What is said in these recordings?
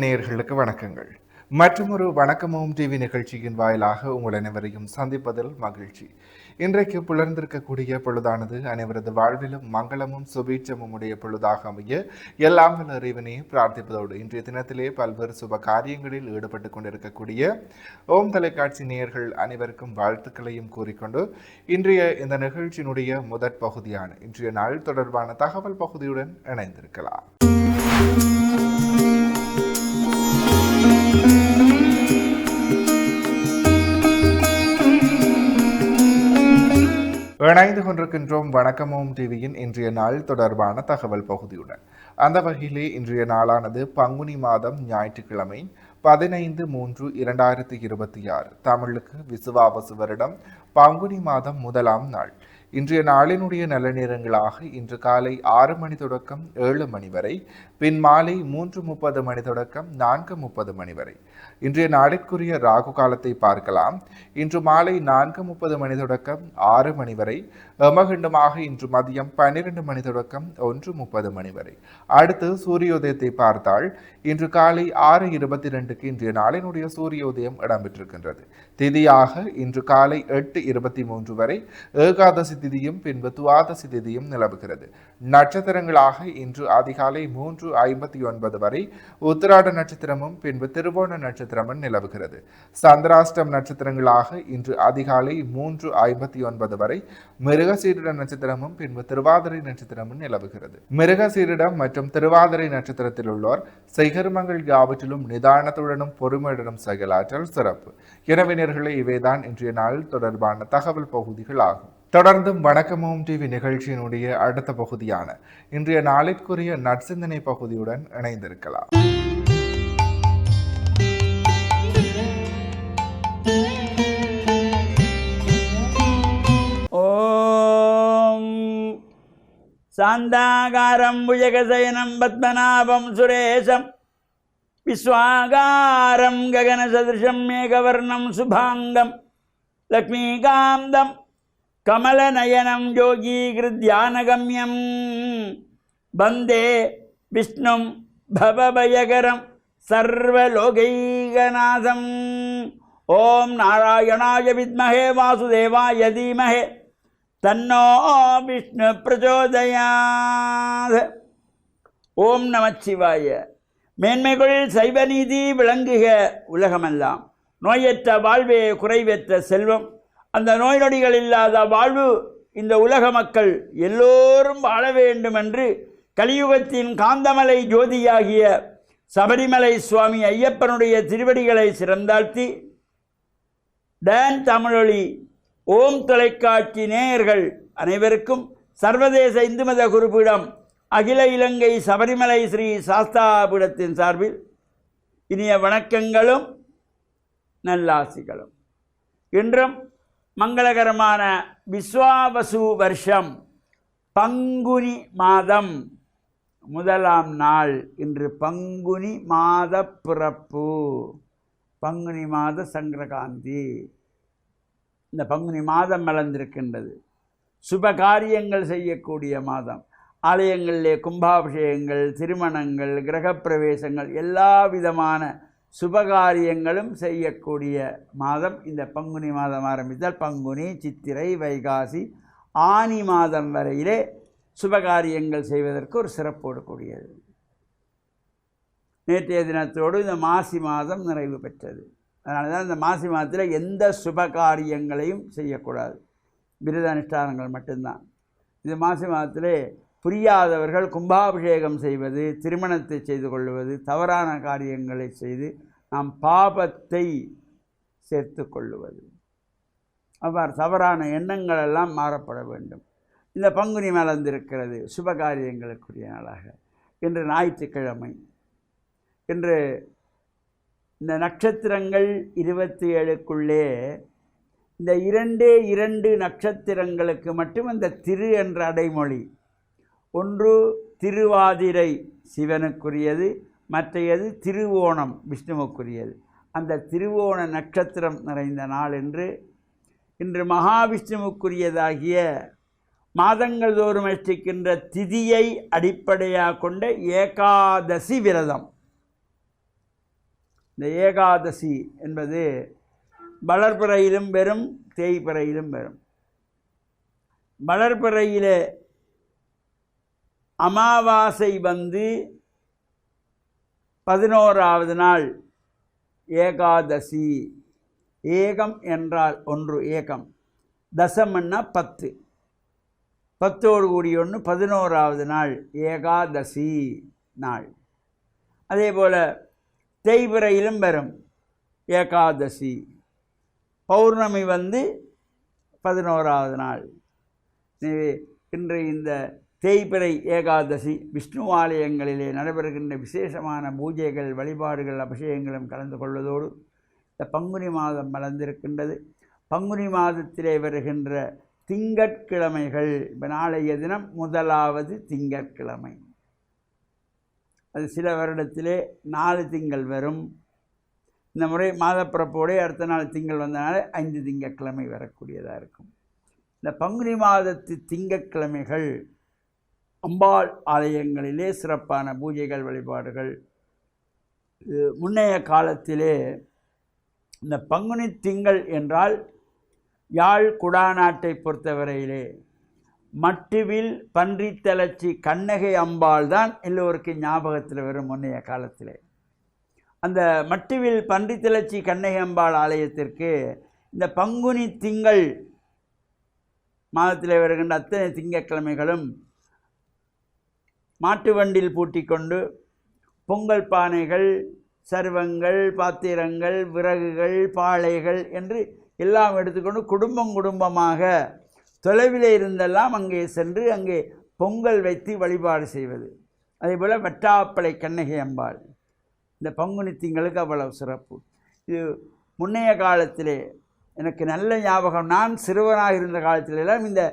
நேயர்களுக்கு வணக்கங்கள். மற்றொரு வணக்கமும் டிவி நிகழ்ச்சியின் வாயிலாக உங்கள் அனைவரையும் சந்திப்பதில் மகிழ்ச்சி. இன்றைக்கு புலர்ந்திருக்கக்கூடிய பொழுதானது அனைவரது வாழ்விலும் மங்களமும் சுபீட்சமும் உடைய பொழுதாக அமைய எல்லாம் வல்ல இறைவனை பிரார்த்திப்பதோடு இன்றைய தினத்திலே பல்வேறு சுப காரியங்களில் ஈடுபட்டு கொண்டிருக்கக்கூடிய ஓம் தொலைக்காட்சி நேயர்கள் அனைவருக்கும் வாழ்த்துக்களையும் கூறிக்கொண்டு இன்றைய இந்த நிகழ்ச்சியினுடைய முதற் பகுதியான இன்றைய நாள் தொடர்பான தகவல் பகுதியுடன் இணைந்திருக்கலாம். இணைந்து கொண்டிருக்கின்றோம் வணக்கமும் டிவியின் இன்றைய நாள் தொடர்பான தகவல் பகுதியுடன். அந்த வகையிலே இன்றைய நாளானது பங்குனி மாதம் ஞாயிற்றுக்கிழமை 15/3/2026 தமிழுக்கு விசுவாவசு வருடம் பங்குனி மாதம் 1ஆம் நாள். இன்றைய நாளினுடைய நல்ல நேரங்களாக இன்று காலை 6 மணி தொடக்கம் 7 மணி வரை, பின் மாலை 3:30 மணி தொடக்கம் 4:30 மணி வரை. இன்றைய நாளிற்குரிய ராகு காலத்தை பார்க்கலாம். இன்று மாலை 4:30 மணி தொடக்கம் 6 மணி வரை, யமகண்டமாக இன்று மதியம் 12 மணி தொடக்கம் 1:30 மணி வரை. அடுத்து சூரியோதயத்தை பார்த்தால் இன்று காலை 6:22க்கு இன்றைய நாளினுடைய சூரியோதயம் இடம்பெற்றிருக்கின்றது. திதியாக இன்று காலை 8:23 வரை ஏகாதசி திதியும் பின்பு துவாதசி திதியும் நிலவுகிறது. நட்சத்திரங்களாக இன்று அதிகாலை 3:59 வரை உத்திராட நட்சத்திரமும் பின்பு திருவோண நட்சத்திரமும் நிலவுகிறது. சந்திராஷ்டம் நட்சத்திரங்களாக இன்று அதிகாலை 3:59 வரை மிருகசீரிட நட்சத்திரமும் பின்பு திருவாதிரை நட்சத்திரமும் நிலவுகிறது. மிருகசீரிடம் மற்றும் திருவாதிரை நட்சத்திரத்தில் உள்ளோர் செய்கர்மங்கள் யாவற்றிலும் நிதானத்துடனும் பொறுமையுடனும் செயலாற்றல் சிறப்பு. எனவே நேயர்களே, இவைதான் இன்றைய நாள் தொடர்பான தகவல் பகுதிகள் ஆகும். தொடர்ந்தும் வணக்கமும் டிவி நிகழ்ச்சியினுடைய அடுத்த பகுதியான இன்றைய நாளிற்குரிய நற்சிந்தனை பகுதியுடன் இணைந்திருக்கலாம். ஓம் சாந்தாகாரம் புஜகசயனம் பத்மநாபம் சுரேஷம் விஸ்வாகாரம் ககன சதிருஷம் மேகவர்ணம் சுபாங்கம் லக்ஷ்மீகாந்தம் கமலநயனம் யோகீகிருத்யானகம்யம் வந்தே விஷ்ணும் பவபயகரம் சர்வலோகைகநாதம். ஓம் நாராயணாய வித்மஹே வாசுதேவாய தீமஹே தன்னோ விஷ்ணு பிரச்சோதயாத். ஓம் நமச்சிவாய. மேன்மைகள் சைவநீதி விளங்குக உலகமெல்லாம். நோயற்ற வாழ்வே குறைவற்ற செல்வம். அந்த நோய் நொடிகள் இல்லாத வாழ்வு இந்த உலக மக்கள் எல்லோரும் வாழ வேண்டும் என்று கலியுகத்தின் காந்தமலை ஜோதியாகிய சபரிமலை சுவாமி ஐயப்பனுடைய திருவடிகளை சிறந்தாழ்த்தி டான் தமிழொலி ஓம் தொலைக்காட்சி நேயர்கள் அனைவருக்கும் சர்வதேச இந்து மத குருபீடம் அகில இலங்கை சபரிமலை ஸ்ரீ சாஸ்தாபீடத்தின் சார்பில் இனிய வணக்கங்களும் நல்லாசிகளும். இன்றும் மங்களகரமான விஸ்வாவசு வருஷம் பங்குனி மாதம் 1ஆம் நாள். இன்று பங்குனி மாத பிறப்பு, பங்குனி மாத சங்கரகாந்தி. இந்த பங்குனி மாதம் மலர்ந்திருக்கின்றது. சுப காரியங்கள் செய்யக்கூடிய மாதம். ஆலயங்களிலே கும்பாபிஷேகங்கள், திருமணங்கள், கிரகப்பிரவேசங்கள், எல்லா விதமான சுபகாரியங்களும் செய்யக்கூடிய மாதம் இந்த பங்குனி மாதம். ஆரம்பித்தால் பங்குனி, சித்திரை, வைகாசி, ஆனி மாதம் வரையிலே சுபகாரியங்கள் செய்வதற்கு ஒரு சிறப்போடு கூடியது. நேற்றைய தினத்தோடு இந்த மாசி மாதம் நிறைவு பெற்றது. அதனால தான் இந்த மாசி மாதத்தில் எந்த சுபகாரியங்களையும் செய்யக்கூடாது, விரத அனுஷ்டானங்கள் மட்டும்தான். இந்த மாசி மாதத்திலே புரியாதவர்கள் கும்பாபிஷேகம் செய்வது, திருமணத்தை செய்து கொள்வது, தவறான காரியங்களை செய்து நாம் பாபத்தை சேர்த்து கொள்ளுவது, அவ்வாறு தவறான எண்ணங்கள் எல்லாம் மாறப்பட வேண்டும். இந்த பங்குனி மலர்ந்திருக்கிறது சுபகாரியங்களுக்குரிய நாளாக. இன்று ஞாயிற்றுக்கிழமை. இன்று இந்த நட்சத்திரங்கள் 27க்குள்ளே இந்த 2 நட்சத்திரங்களுக்கு மட்டும் இந்த திரு என்ற அடைமொழி. ஒன்று திருவாதிரை சிவனுக்குரியது, மற்றையது திருவோணம் விஷ்ணுவுக்குரியது. அந்த திருவோண நட்சத்திரம் நிறைந்த நாள் இன்று மகாவிஷ்ணுவுக்குரியதாகிய மாதங்கள் தோறும் அனுஷ்டிக்கின்ற திதியை அடிப்படையாக கொண்ட ஏகாதசி விரதம். இந்த ஏகாதசி என்பது வளர்பிறையிலும் வரும், தேய்பிறையிலும் வரும். வளர்பிறையிலே அமாவாசை வந்து 11வது நாள் ஏகாதசி. ஏகம் என்றால் ஒன்று, ஏகம். தசமன்னா 10, 10ஓடு கூடிய ஒன்று 11வது நாள் ஏகாதசி நாள். அதே போல் தேய்பிறையிலும் வரும் ஏகாதசி. பௌர்ணமி வந்து 11வது நாள். இன்று இந்த தேய்பிறை ஏகாதசி விஷ்ணு ஆலயங்களிலே நடைபெறுகின்ற விசேஷமான பூஜைகள், வழிபாடுகள், அபிஷேகங்களும் கலந்து கொள்வதோடு இந்த பங்குனி மாதம் மலர்ந்திருக்கின்றது. பங்குனி மாதத்திலே வருகின்ற திங்கட்கிழமைகள், நாளைய தினம் 1வது திங்கட்கிழமை. அது சில வருடத்திலே 4 திங்கள் வரும். இந்த முறை மாதப்பிறப்போடே அடுத்த நாள் திங்கள் வந்தனால 5 திங்கட்கிழமை வரக்கூடியதாக இருக்கும். இந்த பங்குனி மாதத்து திங்கட்கிழமைகள் அம்பாள் ஆலயங்களிலே சிறப்பான பூஜைகள், வழிபாடுகள். முன்னைய காலத்திலே இந்த பங்குனி திங்கள் என்றால் யாழ் குடாநாட்டை பொறுத்தவரையிலே மட்டுவில் பன்றித்தலச்சி கண்ணகை அம்பாள் தான் எல்லோருக்கும் ஞாபகத்தில் வரும். முன்னைய காலத்திலே அந்த மட்டுவில் பன்றித்தலச்சி கண்ணகை அம்பாள் ஆலயத்திற்கு இந்த பங்குனி திங்கள் மாதத்தில் வருகின்ற அத்தனை திங்கட்கிழமைகளும் மாட்டு வண்டில் பூட்டி கொண்டு பொங்கல் பானைகள், சர்வங்கள், பாத்திரங்கள், விறகுகள், பாளைகள் என்று எல்லாம் எடுத்துக்கொண்டு குடும்பமாக தொலைவில் இருந்தெல்லாம் அங்கே சென்று அங்கே பொங்கல் வைத்து வழிபாடு செய்வது. அதேபோல் வட்டாப்பளை கண்ணகி அம்பாள் இந்த பங்குனி திங்களுக்கு அவ்வளவு சிறப்பு. இது முன்னைய காலத்திலே எனக்கு நல்ல ஞாபகம். நான் சிறுவனாக இருந்த காலத்திலெல்லாம் இந்த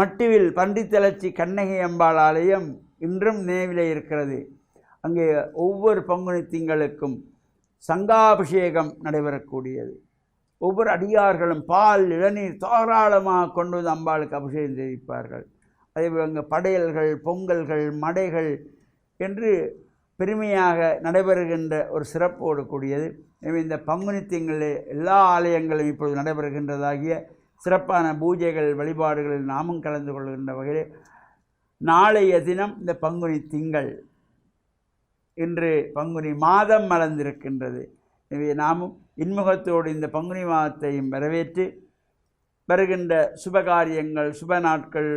மட்டுவில் பன்றித்தலச்சி கண்ணகி அம்பாள் ஆலயம் இன்றும் நினைவிலே இருக்கிறது. அங்கே ஒவ்வொரு பங்குனி திங்களுக்கும் சங்காபிஷேகம் நடைபெறக்கூடியது. ஒவ்வொரு அடியார்களும் பால், இளநீர் தாராளமாக கொண்டு வந்து அம்பாளுக்கு அபிஷேகம் செய்விப்பார்கள். அதேபோல் அங்கே படையல்கள், பொங்கல்கள், மடைகள் என்று பெருமையாக நடைபெறுகின்ற ஒரு சிறப்போடு கூடியது. எனவே இந்த பங்குனி திங்களில் எல்லா ஆலயங்களும் இப்பொழுது நடைபெறுகின்றதாகிய சிறப்பான பூஜைகள், வழிபாடுகளில் நாமும் கலந்து கொள்கின்ற வகையில் நாளைய தினம் இந்த பங்குனி திங்கள், இன்று பங்குனி மாதம் மலர்ந்திருக்கின்றது. எனவே நாமும் இன்முகத்தோடு இந்த பங்குனி மாதத்தையும் வரவேற்று வருகின்ற சுபகாரியங்கள், சுப நாட்கள்,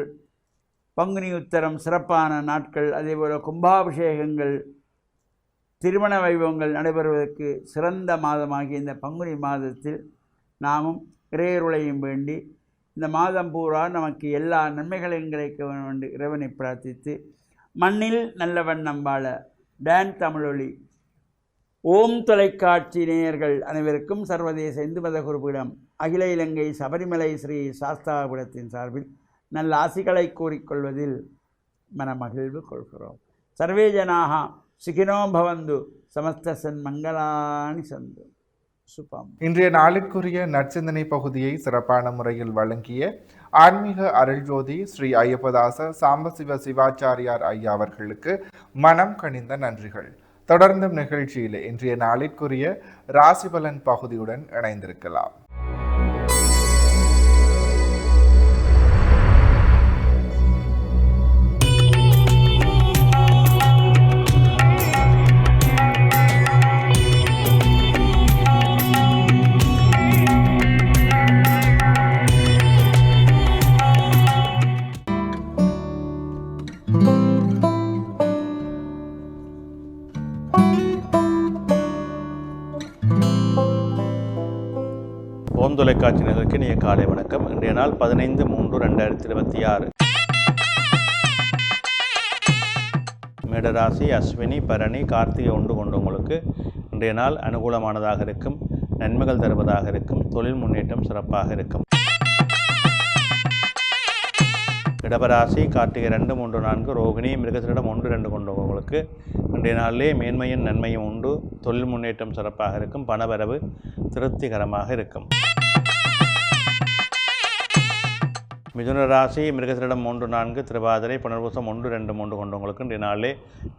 பங்குனி உத்தரம் சிறப்பான நாட்கள், அதேபோல் கும்பாபிஷேகங்கள், திருமண வைபவங்கள் நடைபெறுவதற்கு சிறந்த மாதமாகிய இந்த பங்குனி மாதத்தில் நாமும் இறையருளையும் வேண்டி இந்த மாதம் பூரா நமக்கு எல்லா நன்மைகளையும் கிடைக்க வேண்டும் இறைவனை பிரார்த்தித்து மண்ணில் நல்லவன் நம்பாள டான் தமிழொலி ஓம் தொலைக்காட்சி நேயர்கள் அனைவருக்கும் சர்வதேச இந்து மத குருபீடம் அகில இலங்கை சபரிமலை ஸ்ரீ சாஸ்தாபுரத்தின் சார்பில் நல்ல ஆசிகளை கூறிக்கொள்வதில் மனமகிழ்வு கொள்கிறோம். சர்வே ஜனாக சுகினோ பவந்து சமஸ்த சன்மங்களானி சந்து. சுபம். இன்றைய நாளிற்குரிய நற்சிந்தனை பகுதியை சிறப்பான முறையில் வழங்கிய ஆன்மீக அருள்ஜோதி ஸ்ரீ ஐயப்பதாச சாம்பசிவ சிவாச்சாரியார் ஐயா அவர்களுக்கு மனம் கனிந்த நன்றிகள். தொடர்ந்தும் நிகழ்ச்சியில் இன்றைய நாளிற்குரிய ராசிபலன் பகுதியுடன் இணைந்திருக்கலாம். ஓம் தொலைக்காட்சி நிகழ்ச்சி இனிய காலை வணக்கம். இன்றைய நாள் 15/3/2026. மேடராசி, அஸ்வினி, பரணி, கார்த்திகை ஒன்று கொண்டவங்களுக்கு இன்றைய நாள் அனுகூலமானதாக இருக்கும், நன்மைகள் தருவதாக இருக்கும், தொழில் முன்னேற்றம் சிறப்பாக இருக்கும். இடபராசி, கார்த்திகை 2, 3, 4, ரோகிணி, மிருகசரிடம் 1, 2 கொண்டவங்களுக்கு இன்றைய நாளிலே மேன்மையும் நன்மையும் உண்டு, தொழில் முன்னேற்றம் சிறப்பாக இருக்கும், பணவரவு திருப்திகரமாக இருக்கும். மிதுன ராசி மிருகசரிடம் 3-4 திருவாதிரை புனர்பூசம் 1-2-3 கொண்டவங்களுக்கு இன்றைய நாளிலே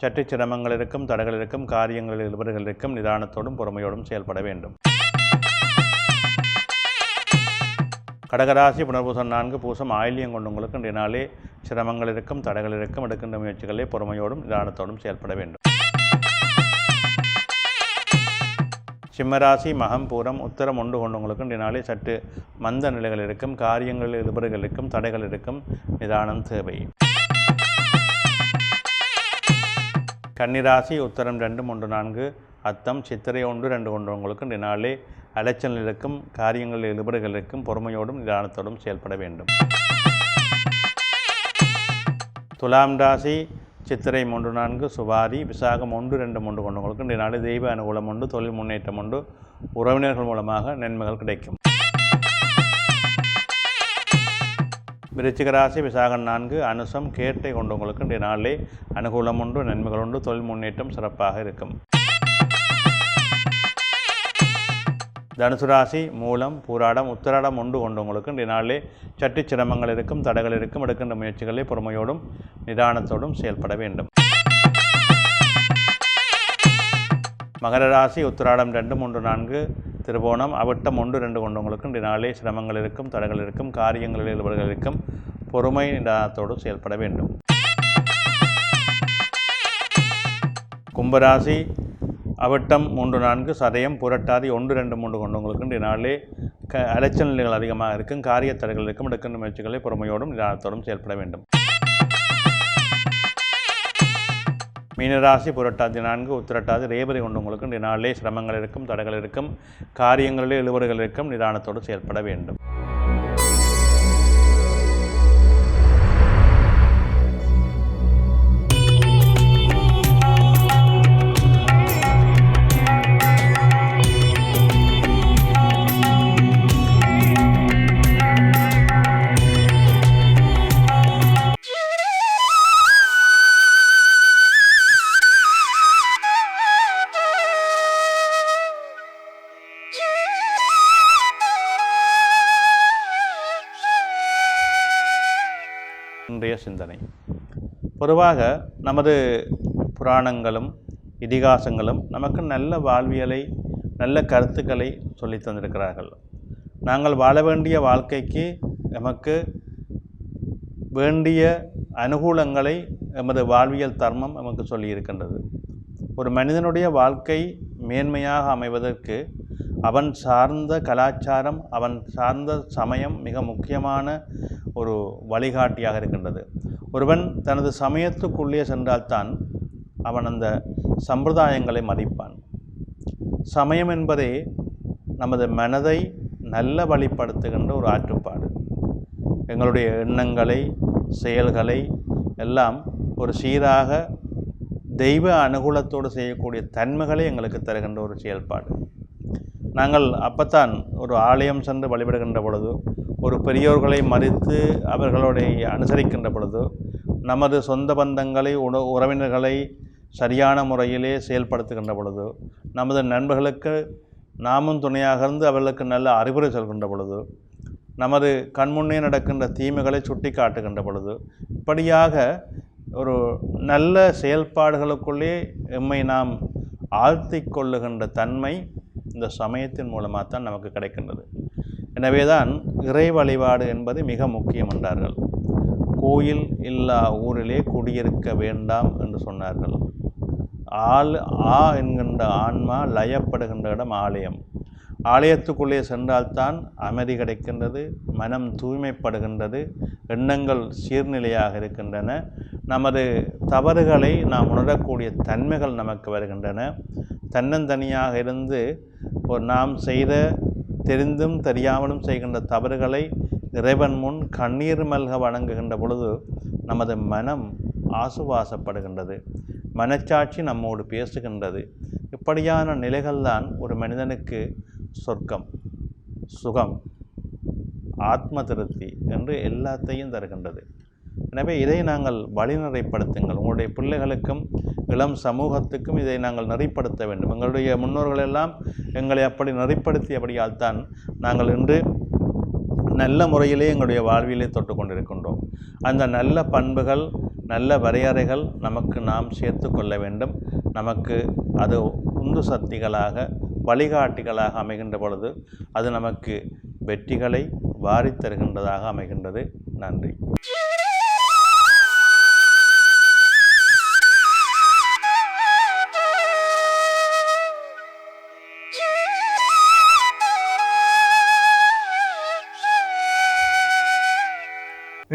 சற்று சிரமங்கள் இருக்கும், தடைகள் இருக்கும், காரியங்களில் இழுபறிகள் இருக்கும். நிதானத்தோடும் பொறுமையோடும் செயல்பட வேண்டும். கடகராசி புனர்பூசம் 4 பூசம் ஆயில்யம் கொண்டவங்களுக்கு இன்றைய நாளே சிரமங்கள் இருக்கும், தடைகள் இருக்கும். எடுக்கின்ற முயற்சிகளை பொறுமையோடும் நிதானத்தோடும் செயல்பட வேண்டும். சிம்மராசி மகம் பூரம் உத்தரம் 1 கொண்டவங்களுக்கு இன்றைய நாளே சற்று மந்த நிலைகள் இருக்கும், காரியங்களில் இழுபறிகள் இருக்கும், தடைகள் இருக்கும். நிதானம் தேவை. கன்னிராசி உத்தரம் 2-3-4 அத்தம் சித்திரை 1-2 கொண்டவங்களுக்கு இன்றைய நாளே அலைச்சல் இருக்கும், காரியங்களில் இழுபறிகள் இருக்கும். பொறுமையோடும் நிதானத்தோடும் செயல்பட வேண்டும். துலாம் ராசி சித்திரை 3-4 சுவாதி விசாகம் 1-2-3 கொண்டவங்களுக்கு இன்றைய நாளே தெய்வ அனுகூலம் உண்டு, தொழில் முன்னேற்றம் உண்டு, உறவினர்கள் மூலமாக நன்மைகள் கிடைக்கும். விருச்சிக ராசி விசாகம் 4 அனுசம் கேட்டை கொண்டவங்களுக்கு இன்றைய நாளிலே அனுகூலம் உண்டு, நன்மைகள் உண்டு, தொழில் முன்னேற்றம் சிறப்பாக இருக்கும். தனுசு ராசி மூலம் பூராடம் உத்திராடம் 1 கொண்டவங்களுக்கு இன்றைய நாளிலே சற்று சிரமங்கள் இருக்கும், தடைகள் இருக்கும். எடுக்கின்ற முயற்சிகளை பொறுமையோடும் நிதானத்தோடும் செயல்பட வேண்டும். மகர ராசி உத்திராடம் 2-3-4 திருவோணம் அவிட்டம் 1-2 கொண்டவங்களுக்கு இன்றைய நாளிலே சிரமங்கள் இருக்கும், தடைகள் இருக்கும், காரியங்களில் இழுபறிகள் இருக்கும். பொறுமை நிதானத்தோடு செயல்பட வேண்டும். கும்பராசி அவிட்டம் 3-4 சதயம் புரட்டாதி 1-2-3 கொண்டவங்களுக்கு இன்றைய நாளிலே அலைச்சல் நிலைகள் அதிகமாக இருக்கும், காரிய தடைகள் இருக்கும். எடுக்கின்ற முயற்சிகளை பொறுமையோடும் நிதானத்தோடும் செயல்பட வேண்டும். மீனராசி புரட்டாதி 4 உத்திரட்டாதி ரேவதி கொண்டவங்களுக்கு இன்றைய நாளிலே சிரமங்கள் இருக்கும், தடைகள் இருக்கும், காரியங்களிலே இழுபறிகள் இருக்கும். நிதானத்தோடு செயல்பட வேண்டும். இன்றைய சிந்தனை பொதுவாக நமது புராணங்களும் இதிகாசங்களும் நமக்கு நல்ல வாழ்வியலை, நல்ல கருத்துக்களை சொல்லி தந்திருக்கிறார்கள். நாங்கள் வாழ வேண்டிய வாழ்க்கைக்கு நமக்கு வேண்டிய அனுகூலங்களை எமது வாழ்வியல் தர்மம் நமக்கு சொல்லியிருக்கின்றது. ஒரு மனிதனுடைய வாழ்க்கை மேன்மையாக அமைவதற்கு அவன் சார்ந்த கலாச்சாரம், அவன் சார்ந்த சமயம் மிக முக்கியமான ஒரு வழிகாட்டியாக இருக்கின்றது. ஒருவன் தனது சமயத்துக்குள்ளே சென்றால்தான் அவன் அந்த சம்பிரதாயங்களை மதிப்பான். சமயம் என்பதே நமது மனதை நல்ல வழிப்படுத்துகின்ற ஒரு ஆற்றுப்பாடு. எங்களுடைய எண்ணங்களை, செயல்களை எல்லாம் ஒரு சீராக தெய்வ அனுகூலத்தோடு செய்யக்கூடிய தன்மைகளை எங்களுக்கு தருகின்ற ஒரு செயல்பாடு. நாங்கள் அப்பத்தான் ஒரு ஆலயம் சென்று வழிபடுகின்ற பொழுது, ஒரு பெரியோர்களை மதித்து அவர்களுடைய அனுசரிக்கின்ற பொழுது, நமது சொந்த பந்தங்களை உறவினர்களை சரியான முறையிலே செயல்படுத்துகின்ற பொழுது, நமது நண்பர்களுக்கு நாமும் துணையாக இருந்து அவர்களுக்கு நல்ல அறிவுரை சொல்கின்ற பொழுது, நமது கண்முன்னே நடக்கின்ற தீமைகளை சுட்டி காட்டுகின்ற பொழுது, இப்படியாக ஒரு நல்ல செயல்பாடுகளுக்குள்ளே எம்மை நாம் ஆழ்த்தி கொள்ளுகின்ற தன்மை இந்த சமயத்தின் மூலமாக தான் நமக்கு கிடைக்கின்றது. எனவே தான் இறை வழிபாடு என்பது மிக முக்கியம் என்றார்கள். கோயில் இல்லா ஊரிலே குடியிருக்க வேண்டாம் என்று சொன்னார்கள். என்கின்ற ஆன்மா லயப்படுகின்ற இடம் ஆலயம். ஆலயத்துக்குள்ளே சென்றால்தான் அமைதி கிடைக்கின்றது, மனம் தூய்மைப்படுகின்றது, எண்ணங்கள் சீர்நிலையாக இருக்கின்றன, நமது தவறுகளை நாம் உணரக்கூடிய தன்மைகள் நமக்கு வருகின்றன. தன்னந்தனியாக இருந்து நாம் செய்த தெரிந்தும் தெரியாமலும் செய்கின்ற தவறுகளை இறைவன் முன் கண்ணீர் மல்க வணங்குகின்ற பொழுது நமது மனம் ஆசுவாசப்படுகின்றது, மனச்சாட்சி நம்மோடு பேசுகின்றது. இப்படியான நிலைகள்தான் ஒரு மனிதனுக்கு சொர்க்கம், சுகம், ஆத்ம திருப்தி என்று எல்லாத்தையும் தருகின்றது. எனவே இதை நாங்கள் வழிநெறிப்படுத்துங்கள். உங்களுடைய பிள்ளைகளுக்கும் இளம் சமூகத்துக்கும் இதை நாங்கள் நெறிப்படுத்த வேண்டும். எங்களுடைய முன்னோர்களெல்லாம் எங்களை அப்படி நெறிப்படுத்தியபடியால் தான் நாங்கள் இன்று நல்ல முறையிலே எங்களுடைய வாழ்விலே தொட்டு கொண்டிருக்கின்றோம். அந்த நல்ல பண்புகள், நல்ல வரையறைகள் நமக்கு நாம் சேர்த்து கொள்ள வேண்டும். நமக்கு அது உந்து சக்திகளாக, வழிகாட்டிகளாக அமைகின்ற பொழுது அது நமக்கு வெற்றிகளை வாரித் தருகின்றதாக அமைகின்றது. நன்றி.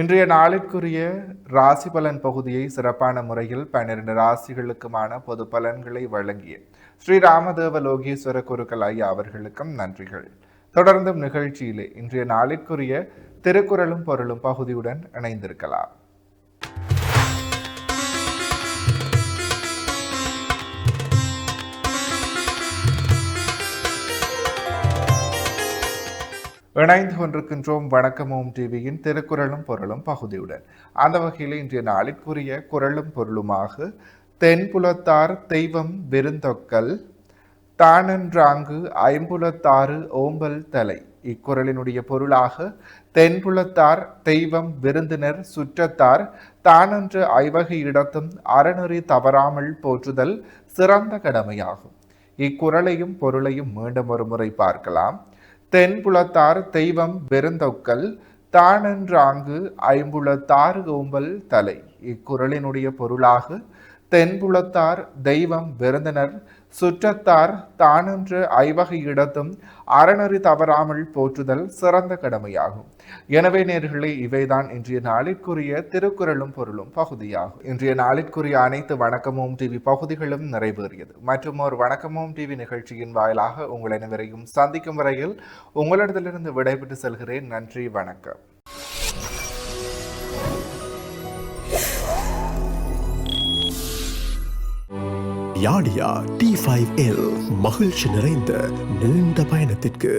இன்றைய நாளிற்குரிய ராசி பலன் பகுதியை சிறப்பான முறையில் 12 ராசிகளுக்குமான பொது பலன்களை வழங்கிய ஸ்ரீ ராமதேவ லோகேஸ்வர குருக்கள் ஐயா அவர்களுக்கும் நன்றிகள். தொடர்ந்தும் நிகழ்ச்சியிலே இன்றைய நாளிற்குரிய திருக்குறளும் பொருளும் பகுதியுடன் இணைந்திருக்கலாம். இணைந்து கொண்டிருக்கின்றோம் வணக்கமோம் டிவியின் திருக்குறளும் பொருளும் பகுதியுடன். அந்த வகையில் இன்றைய நாளிற்குரிய குறளும் பொருளுமாக தென்புலத்தார் தெய்வம் விருந்தொக்கல் தானன்றாங்கு ஐம்புலத்தாறு ஓம்பல் தலை. இக்குறளினுடைய பொருளாக தென்புலத்தார் தெய்வம் விருந்தினர் சுற்றத்தார் தானன்று ஐவகை இடத்தும் அறநெறி தவறாமல் போற்றுதல் சிறந்த கடமையாகும். இக்குறளையும் பொருளையும் மீண்டும் ஒரு முறை பார்க்கலாம். தென்புலத்தார் தெய்வம் விருந்தொக்கல் தானன்றாங்கு ஐம்புலத்தாறு ஓம்பல் தலை. இக்குறளினுடைய பொருளாக தென்புலத்தார் தெய்வம் விருந்தினர் சுற்றத்தார் தானென்று ஐவகை இடத்தும் அறநெறி தவறாமல் போற்றுதல் சிறந்த கடமையாகும். எனவே நேர்களே, இவைதான் இன்றைய நாளிற்குரிய திருக்குறளும் பொருளும் பகுதியாகும். இன்றைய நாளிற்குரிய அனைத்து வணக்கமோம் டிவி பகுதிகளும் நிறைவேறியது. மற்றும் ஒரு வணக்கமோம் டிவி நிகழ்ச்சியின் வாயிலாக உங்கள் அனைவரையும் சந்திக்கும் வரையில் உங்களிடத்திலிருந்து விடைபெற்று செல்கிறேன். நன்றி, வணக்கம். யாடியா T5L மகிழ்ச்சி நிறைந்த நீண்ட பயணத்திற்கு